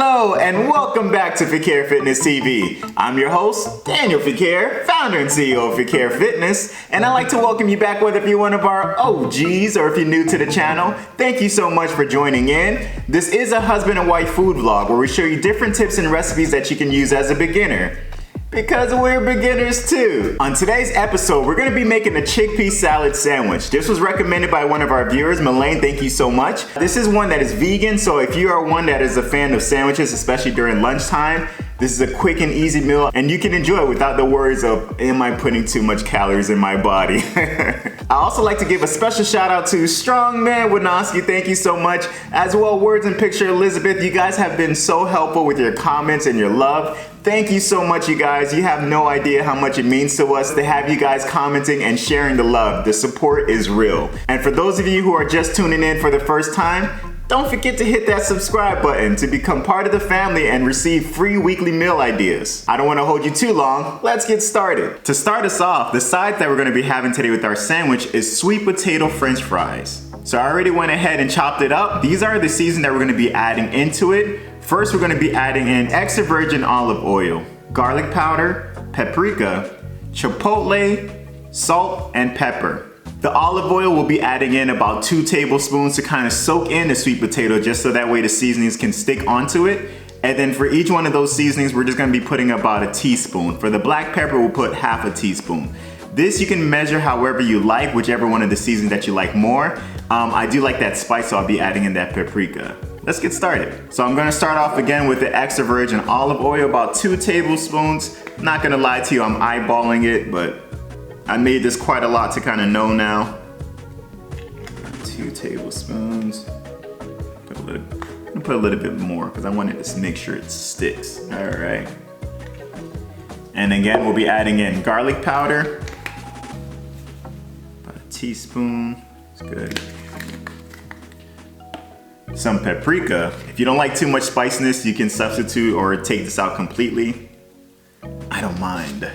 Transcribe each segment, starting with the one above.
Hello and welcome back to Fequiere Fitness TV. I'm your host, Daniel Fequiere, founder and CEO of Fequiere Fitness, and I'd like to welcome you back whether you're one of our OGs or if you're new to the channel. Thank you so much for joining in. This is a husband and wife food vlog where we show you different tips and recipes that you can use as a beginner. Because we're beginners too. On today's episode, we're gonna be making a chickpea salad sandwich. This was recommended by one of our viewers, Melaine, thank you so much. This is one that is vegan, so if you are one that is a fan of sandwiches, especially during lunchtime, this is a quick and easy meal and you can enjoy it without the worries of, am I putting too much calories in my body? I also like to give a special shout out to Strongman Winoski, thank you so much. As well, Words and Picture Elizabeth, you guys have been so helpful with your comments and your love. Thank you so much, you guys. You have no idea how much it means to us to have you guys commenting and sharing the love. The support is real. And for those of you who are just tuning in for the first time, don't forget to hit that subscribe button to become part of the family and receive free weekly meal ideas. I don't want to hold you too long. Let's get started. To start us off, the side that we're going to be having today with our sandwich is sweet potato French fries. So I already went ahead and chopped it up. These are the seasonings that we're going to be adding into it. First, we're going to be adding in extra virgin olive oil, garlic powder, paprika, chipotle, salt, and pepper. The olive oil will be adding in about 2 tablespoons to kind of soak in the sweet potato just so that way the seasonings can stick onto it. And then for each one of those seasonings, we're just going to be putting about a teaspoon. For the black pepper, we'll put half a teaspoon. This you can measure however you like, whichever one of the seasonings that you like more. I do like that spice, so I'll be adding in that paprika. Let's get started. So I'm gonna start off again with the extra virgin olive oil, about 2 tablespoons. Not gonna lie to you, I'm eyeballing it, but I made this quite a lot to kind of know now. 2 tablespoons. Put a little bit more because I wanted to make sure it sticks. All right. And again, we'll be adding in garlic powder. About a teaspoon, it's good. Some paprika. If you don't like too much spiciness, you can substitute or take this out completely. I don't mind.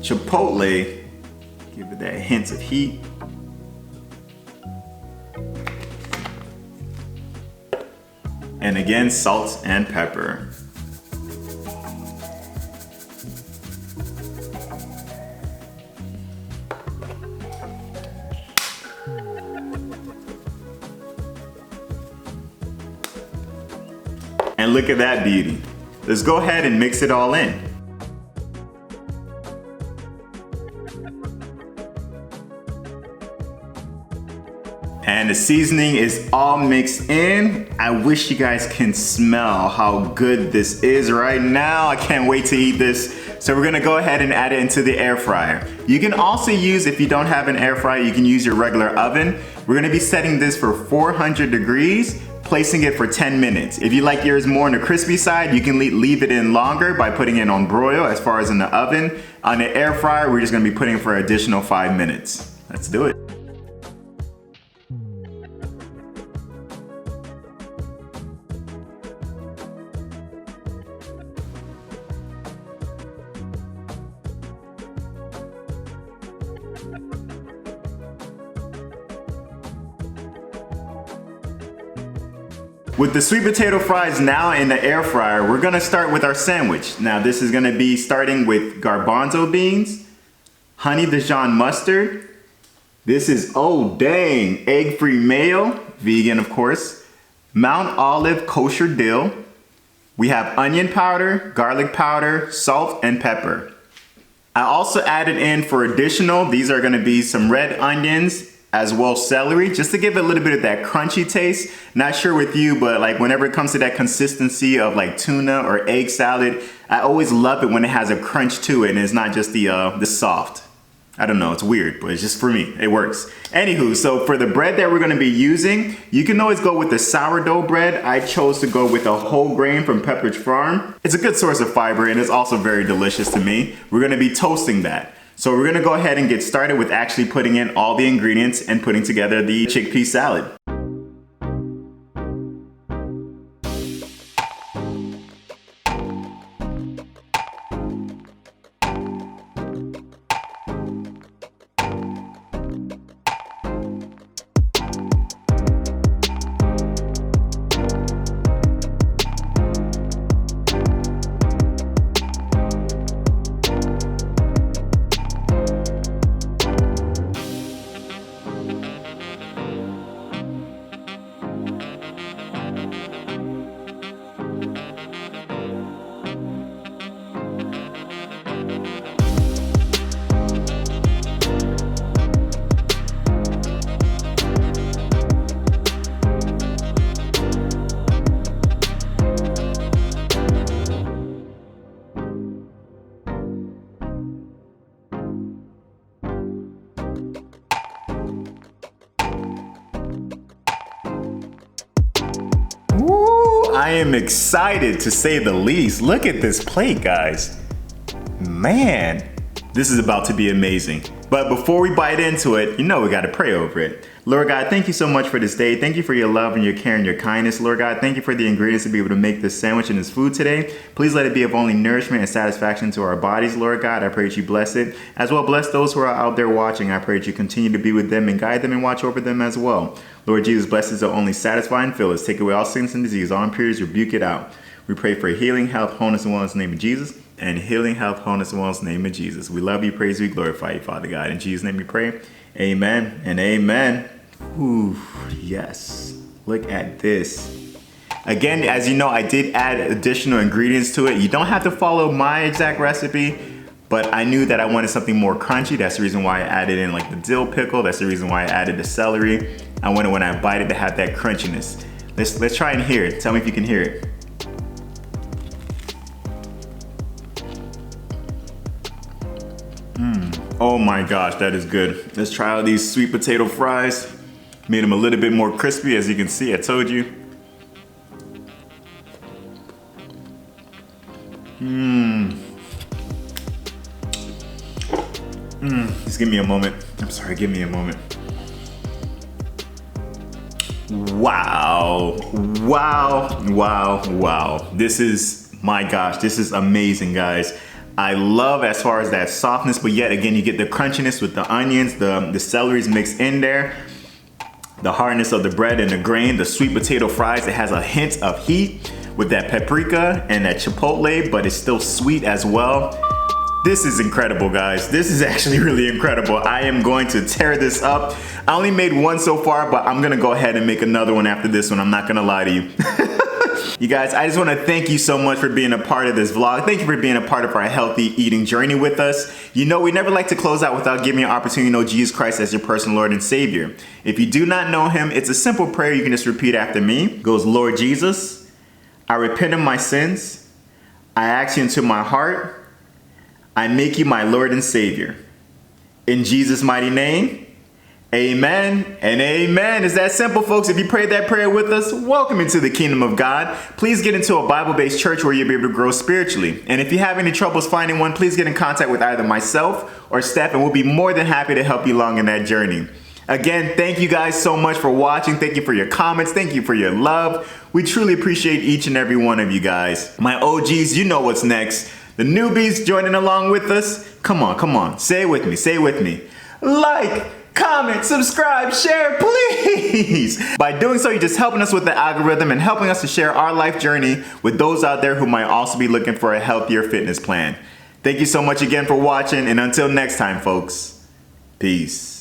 Chipotle, give it that hint of heat. And again, salt and pepper. And look at that beauty. Let's go ahead and mix it all in. And the seasoning is all mixed in. I wish you guys can smell how good this is right now. I can't wait to eat this. So we're gonna go ahead and add it into the air fryer. You can also use, if you don't have an air fryer, you can use your regular oven. We're gonna be setting this for 400 degrees. Placing it for 10 minutes. If you like yours more on the crispy side, you can leave it in longer by putting it on broil as far as in the oven. On the air fryer, we're just gonna be putting it for an additional 5 minutes. Let's do it. With the sweet potato fries now in the air fryer, we're gonna start with our sandwich. Now this is gonna be starting with garbanzo beans, honey Dijon mustard. This is, oh dang, egg-free mayo, vegan of course. Mount Olive kosher dill. We have onion powder, garlic powder, salt, and pepper. I also added in for additional, these are gonna be some red onions, as well celery, just to give it a little bit of that crunchy taste. Not sure with you, but like whenever it comes to that consistency of like tuna or egg salad, I always love it when it has a crunch to it and it's not just the soft. I don't know, it's weird, but it's just for me, it works. Anywho, so for the bread that we're gonna be using, you can always go with the sourdough bread. I chose to go with a whole grain from Pepperidge Farm. It's a good source of fiber and it's also very delicious to me. We're gonna be toasting that. So we're gonna go ahead and get started with actually putting in all the ingredients and putting together the chickpea salad. I am excited to say the least. Look at this plate, guys. Man, this is about to be amazing. But before we bite into it, we got to pray over it. Lord God, thank you so much for this day. Thank you for your love and your care and your kindness. Lord God, thank you for the ingredients to be able to make this sandwich and this food today. Please let it be of only nourishment and satisfaction to our bodies, Lord God. I pray that you bless it. As well, bless those who are out there watching. I pray that you continue to be with them and guide them and watch over them as well. Lord Jesus, blessings are only satisfy and fill us. Take away all sickness and disease, all impurities, rebuke it out. We pray for healing, health, wholeness, and wellness in the name of Jesus. And healing, health, wholeness, and wellness in the name of Jesus. We love you, praise you, glorify you, Father God. In Jesus' name we pray. Amen and amen. Ooh, yes. Look at this. Again, as you know, I did add additional ingredients to it. You don't have to follow my exact recipe, but I knew that I wanted something more crunchy. That's the reason why I added in like the dill pickle. That's the reason why I added the celery. I wanted when I bite it to have that crunchiness. Let's try and hear it. Tell me if you can hear it. Oh my gosh, that is good. Let's try out these sweet potato fries. Made them a little bit more crispy, as you can see, I told you. Just give me a moment. I'm sorry, give me a moment. Wow. Wow, wow, wow. This is, my gosh, this is amazing, guys. I love as far as that softness, but yet again, you get the crunchiness with the onions, the celery's mixed in there, the hardness of the bread and the grain, the sweet potato fries. It has a hint of heat with that paprika and that chipotle, but it's still sweet as well. This is incredible, guys. This is actually really incredible. I am going to tear this up. I only made one so far, but I'm gonna go ahead and make another one after this one. I'm not gonna lie to you. You guys, I just want to thank you so much for being a part of this vlog. Thank you for being a part of our healthy eating journey with us. We never like to close out without giving you an opportunity to know Jesus Christ as your personal Lord and Savior. If you do not know him, it's a simple prayer you can just repeat after me. It goes, Lord Jesus, I repent of my sins. I ask you into my heart. I make you my Lord and Savior. In Jesus' mighty name. Amen and amen. It's that simple, folks. If you prayed that prayer with us, welcome into the kingdom of God. Please get into a Bible-based church where you'll be able to grow spiritually. And if you have any troubles finding one, please get in contact with either myself or Steph, and we'll be more than happy to help you along in that journey. Again, thank you guys so much for watching. Thank you for your comments. Thank you for your love. We truly appreciate each and every one of you guys. My OGs, you know what's next. The newbies joining along with us. Come on. Say it with me. Say it with me. Like, comment, subscribe, share, please. By doing so, you're just helping us with the algorithm and helping us to share our life journey with those out there who might also be looking for a healthier fitness plan. Thank you so much again for watching, and until next time, folks, peace.